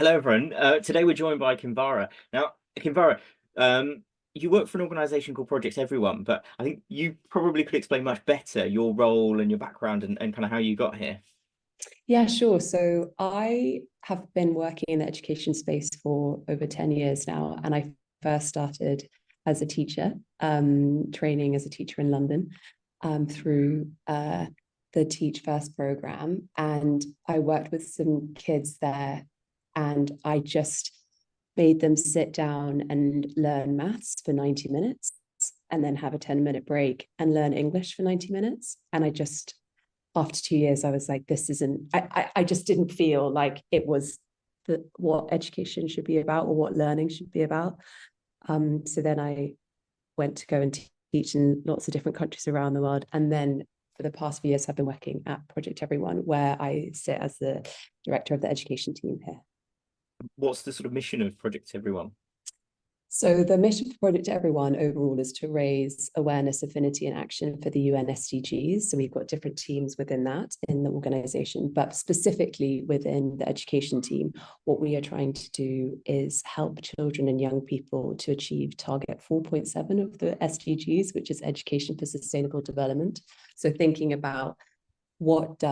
Hello, everyone. Today we're joined by Kinvara. Now, Kinvara, um, you work for an organisation called Project Everyone, but I think you probably could explain much better your role and your background and kind of how you got here. Yeah, sure. So I have been working in the education space for over 10 years now, and I first started as a teacher, training as a teacher in London through the Teach First program. And I worked with some kids there, and I just made them sit down and learn maths for 90 minutes and then have a 10-minute break and learn English for 90 minutes. And I just after 2 years, I was like, this isn't, I just didn't feel like it was what education should be about or what learning should be about. So then I went to go and teach in lots of different countries around the world. And then for the past few years, I've been working at Project Everyone, where I sit as the director of the education team here. What's the sort of mission of Project Everyone? So the mission for Project Everyone overall is to raise awareness, affinity, and action for the UN SDGs. So we've got different teams within that in the organization, but specifically within the education team, what we are trying to do is help children and young people to achieve target 4.7 of the SDGs, which is education for sustainable development. So thinking about what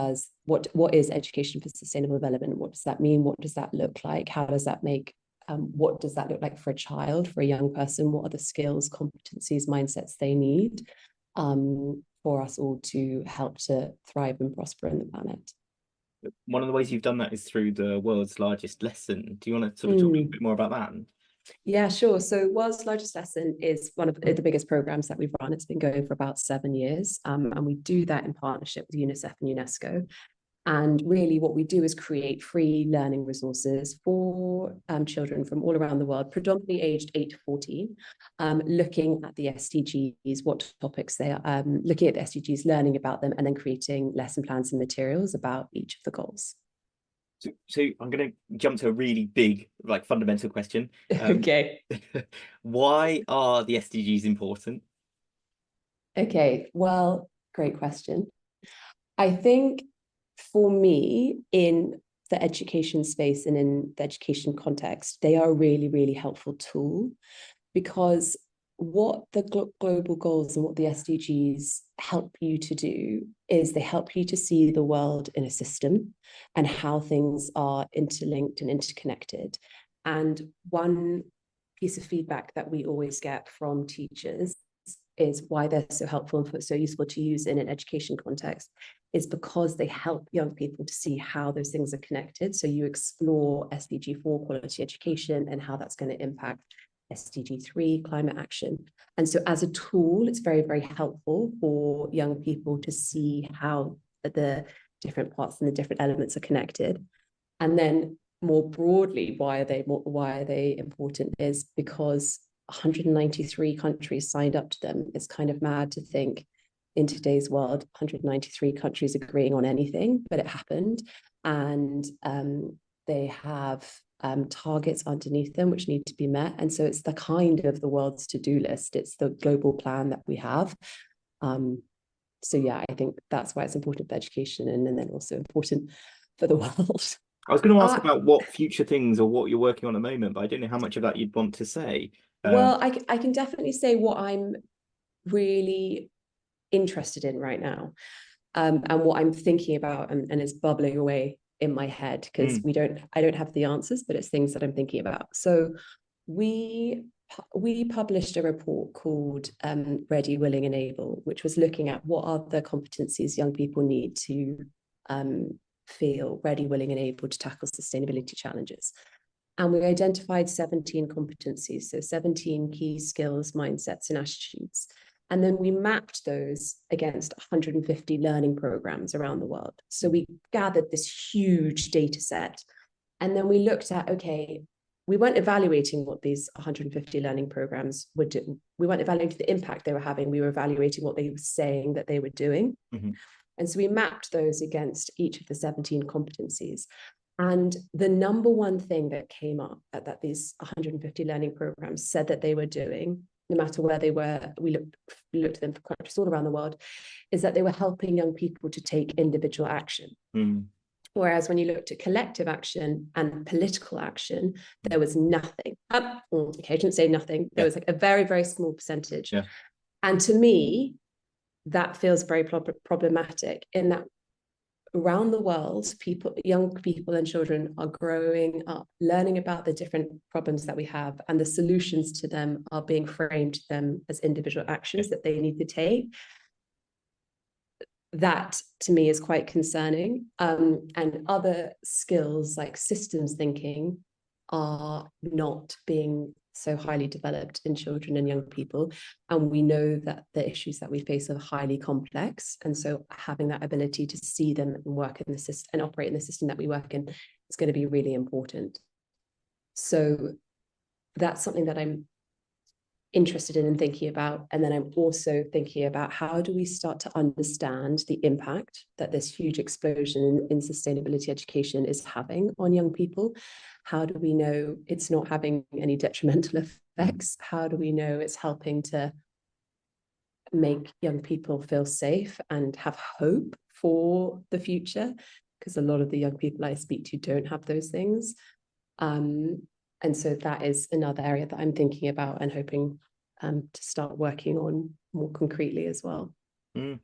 is education for sustainable development? What does that mean? What does that look like? How does that make what does that look like for a child, for a young person? What are the skills, competencies, mindsets they need for us all to help to thrive and prosper in the planet? One of the ways you've done that is through the world's largest lesson. Do you want to sort of talk a little bit more about that? Yeah, sure. So World's Largest Lesson is one of the biggest programs that we've run. It's been going for about 7 years. And we do that in partnership with UNICEF and UNESCO. And really what we do is create free learning resources for children from all around the world, predominantly aged 8 to 14, looking at the SDGs, what topics they are, looking at the SDGs, learning about them, and then creating lesson plans and materials about each of the goals. So I'm going to jump to a really big, like fundamental question. Okay. Why are the SDGs important? Okay, well, great question. I think for me, in the education space and in the education context, they are a really, really helpful tool because what the global goals and what the SDGs help you to do is they help you to see the world in a system and how things are interlinked and interconnected. And one piece of feedback that we always get from teachers is why they're so helpful and so useful to use in an education context is because they help young people to see how those things are connected. So you explore SDG 4 quality education and how that's going to impact SDG 3 climate action. And so as a tool, it's very, very helpful for young people to see how the different parts and the different elements are connected. And then more broadly, why are they important is because 193 countries signed up to them. It's kind of mad to think in today's world, 193 countries agreeing on anything, but it happened. And they have targets underneath them which need to be met. And so it's the kind of the world's to-do list. It's the global plan that we have. So yeah, I think that's why it's important for education and then also important for the world. I was going to ask about what future things or what you're working on at the moment, but I don't know how much of that you'd want to say. Well, I can definitely say what I'm really interested in right now, and what I'm thinking about and is bubbling away in my head because I don't have the answers, but it's things that I'm thinking about. So we published a report called Ready, Willing, and Able, which was looking at what are the competencies young people need to feel ready, willing, and able to tackle sustainability challenges. And we identified 17 competencies, so 17 key skills, mindsets, and attitudes. And then we mapped those against 150 learning programs around the world. So we gathered this huge data set. And then we looked at, okay, we weren't evaluating what these 150 learning programs would do. We weren't evaluating the impact they were having. We were evaluating what they were saying that they were doing. Mm-hmm. And so we mapped those against each of the 17 competencies. And the number one thing that came up that these 150 learning programs said that they were doing, no matter where they were, we looked at them for countries all around the world, is that they were helping young people to take individual action. Whereas when you looked at collective action and political action, there was nothing. Okay, I shouldn't say nothing. There was like a very, very small percentage. Yeah. And to me, that feels very problematic in that around the world, young people and children are growing up, learning about the different problems that we have, and the solutions to them are being framed to them as individual actions that they need to take. That to me is quite concerning. And other skills like systems thinking are not being so highly developed in children and young people. And we know that the issues that we face are highly complex. And so having that ability to see them and work in the system and operate in the system that we work in is going to be really important. So that's something that I'm interested in and thinking about. And then I'm also thinking about how do we start to understand the impact that this huge explosion in sustainability education is having on young people? How do we know it's not having any detrimental effects? How do we know it's helping to make young people feel safe and have hope for the future? Because a lot of the young people I speak to don't have those things. And so that is another area that I'm thinking about and hoping to start working on more concretely as well. Mm.